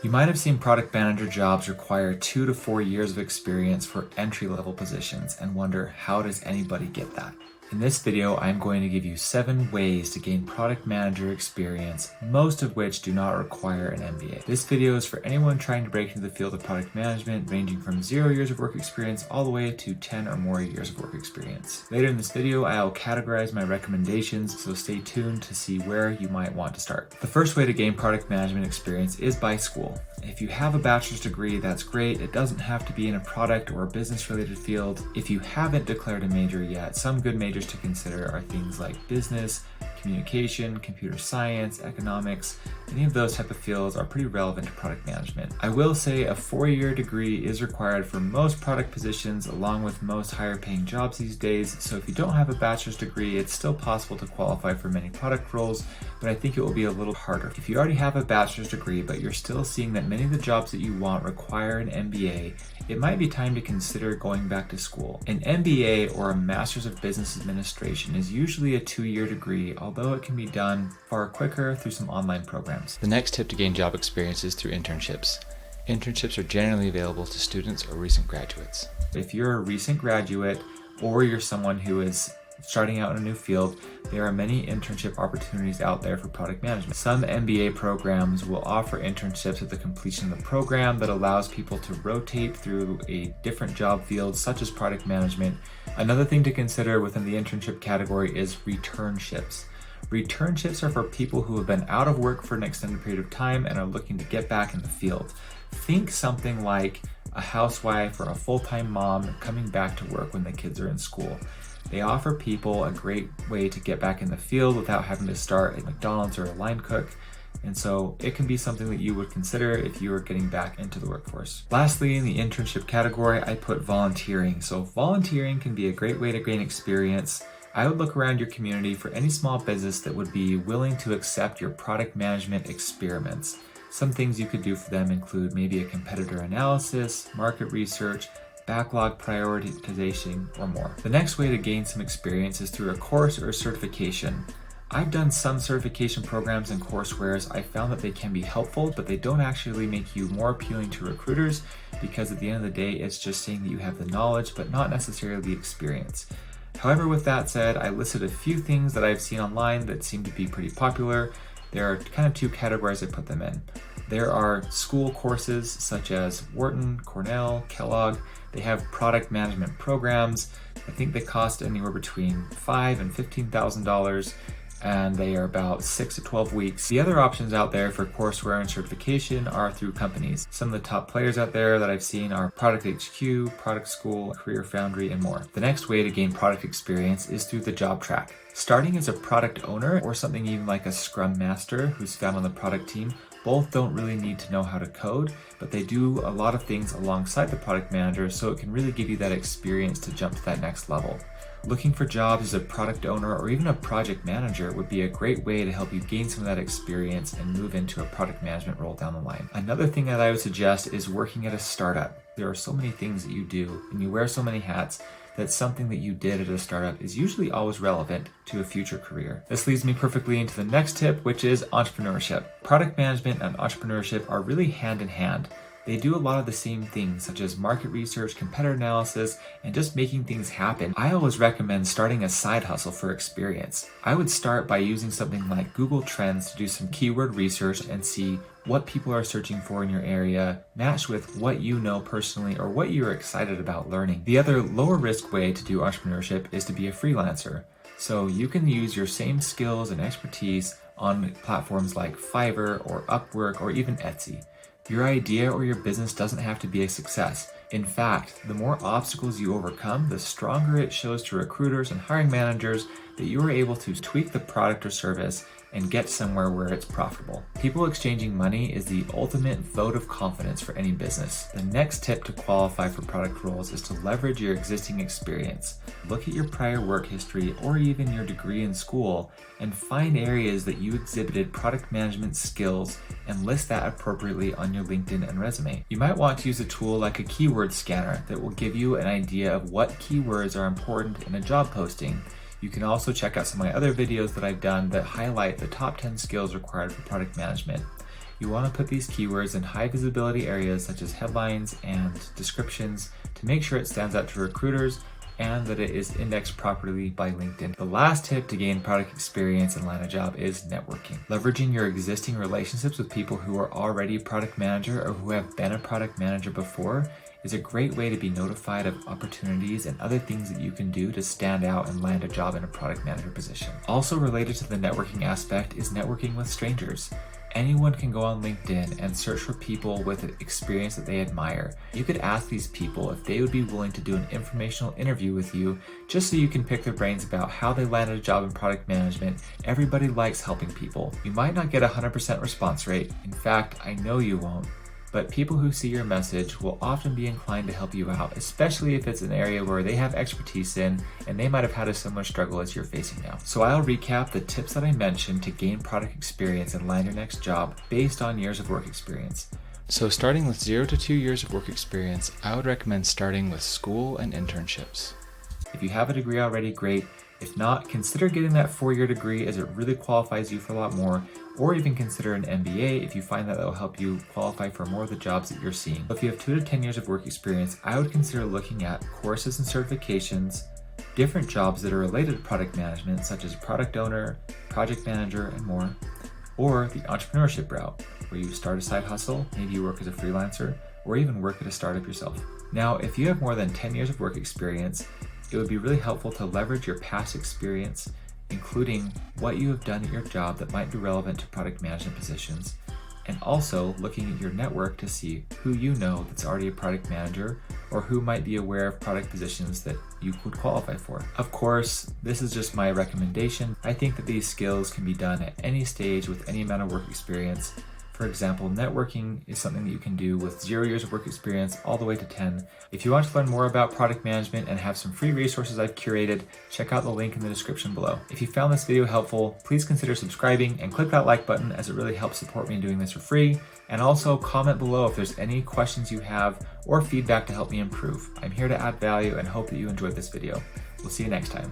You might have seen product manager jobs require 2 to 4 years of experience for entry-level positions and wonder, how does anybody get that? In this video, I'm going to give you 7 ways to gain product manager experience, most of which do not require an MBA. This video is for anyone trying to break into the field of product management, ranging from 0 years of work experience all the way to 10 or more years of work experience. Later in this video, I'll categorize my recommendations, so stay tuned to see where you might want to start. The first way to gain product management experience is by school. If you have a bachelor's degree, that's great. It doesn't have to be in a product or a business-related field. If you haven't declared a major yet, some good majors to consider are things like business, communication, computer science, economics. Any of those type of fields are pretty relevant to product management. I will say a 4-year degree is required for most product positions along with most higher paying jobs these days. So if you don't have a bachelor's degree, it's still possible to qualify for many product roles, but I think it will be a little harder. If you already have a bachelor's degree, but you're still seeing that many of the jobs that you want require an MBA, it might be time to consider going back to school. An MBA, or a Master's of Business Administration, is usually a 2-year degree, although it can be done far quicker through some online programs. The next tip to gain job experience is through internships. Internships are generally available to students or recent graduates. If you're a recent graduate or you're someone who is starting out in a new field, there are many internship opportunities out there for product management. Some MBA programs will offer internships at the completion of the program that allows people to rotate through a different job field, such as product management. Another thing to consider within the internship category is returnships. Returnships are for people who have been out of work for an extended period of time and are looking to get back in the field. Think something like a housewife or a full-time mom coming back to work when the kids are in school. They offer people a great way to get back in the field without having to start at McDonald's or a line cook. And so it can be something that you would consider if you were getting back into the workforce. Lastly, in the internship category, I put volunteering. So volunteering can be a great way to gain experience. I would look around your community for any small business that would be willing to accept your product management experiments. Some things you could do for them include maybe a competitor analysis, market research, backlog prioritization, or more. The next way to gain some experience is through a course or a certification. I've done some certification programs and courseware. I found that they can be helpful, but they don't actually make you more appealing to recruiters, because at the end of the day, it's just saying that you have the knowledge, but not necessarily the experience. However, with that said, I listed a few things that I've seen online that seem to be pretty popular. There are kind of 2 categories I put them in. There are school courses such as Wharton, Cornell, Kellogg. They have product management programs. I think they cost anywhere between $5,000 and $15,000, and they are about 6 to 12 weeks. The other options out there for courseware and certification are through companies. Some of the top players out there that I've seen are Product HQ, Product School, Career Foundry, and more. The next way to gain product experience is through the job track. Starting as a product owner or something even like a Scrum Master who's found on the product team, both don't really need to know how to code, but they do a lot of things alongside the product manager, so it can really give you that experience to jump to that next level. Looking for jobs as a product owner or even a project manager would be a great way to help you gain some of that experience and move into a product management role down the line. Another thing that I would suggest is working at a startup. There are so many things that you do and you wear so many hats that something that you did at a startup is usually always relevant to a future career. This leads me perfectly into the next tip, which is entrepreneurship. Product management and entrepreneurship are really hand in hand. They do a lot of the same things, such as market research, competitor analysis, and just making things happen. I always recommend starting a side hustle for experience. I would start by using something like Google Trends to do some keyword research and see what people are searching for in your area, matched with what you know personally or what you're excited about learning. The other lower risk way to do entrepreneurship is to be a freelancer. So you can use your same skills and expertise on platforms like Fiverr or Upwork or even Etsy. Your idea or your business doesn't have to be a success. In fact, the more obstacles you overcome, the stronger it shows to recruiters and hiring managers that you are able to tweak the product or service and get somewhere where it's profitable. People exchanging money is the ultimate vote of confidence for any business. The next tip to qualify for product roles is to leverage your existing experience. Look at your prior work history or even your degree in school and find areas that you exhibited product management skills and list that appropriately on your LinkedIn and resume. You might want to use a tool like a keyword scanner that will give you an idea of what keywords are important in a job posting. You can also check out some of my other videos that I've done that highlight the top 10 skills required for product management. You want to put these keywords in high visibility areas such as headlines and descriptions to make sure it stands out to recruiters and that it is indexed properly by LinkedIn. The last tip to gain product experience and land a job is networking. Leveraging your existing relationships with people who are already a product manager or who have been a product manager before is a great way to be notified of opportunities and other things that you can do to stand out and land a job in a product manager position. Also related to the networking aspect is networking with strangers. Anyone can go on LinkedIn and search for people with experience that they admire. You could ask these people if they would be willing to do an informational interview with you just so you can pick their brains about how they landed a job in product management. Everybody likes helping people. You might not get a 100% response rate. In fact, I know you won't. But people who see your message will often be inclined to help you out, especially if it's an area where they have expertise in and they might have had a similar struggle as you're facing now. So I'll recap the tips that I mentioned to gain product experience and land your next job based on years of work experience. So starting with 0 to 2 years of work experience, I would recommend starting with school and internships. If you have a degree already, great. If not, consider getting that 4-year degree as it really qualifies you for a lot more, or even consider an MBA if you find that will help you qualify for more of the jobs that you're seeing. If you have 2 to 10 years of work experience, I would consider looking at courses and certifications, different jobs that are related to product management, such as product owner, project manager, and more, or the entrepreneurship route, where you start a side hustle, maybe you work as a freelancer, or even work at a startup yourself. Now, if you have more than 10 years of work experience, it would be really helpful to leverage your past experience, including what you have done at your job that might be relevant to product management positions, and also looking at your network to see who you know that's already a product manager or who might be aware of product positions that you could qualify for. Of course, this is just my recommendation. I think that these skills can be done at any stage with any amount of work experience. For example, networking is something that you can do with 0 years of work experience all the way to 10. If you want to learn more about product management and have some free resources I've curated, check out the link in the description below. If you found this video helpful, please consider subscribing and click that like button as it really helps support me in doing this for free. And also comment below if there's any questions you have or feedback to help me improve. I'm here to add value and hope that you enjoyed this video. We'll see you next time.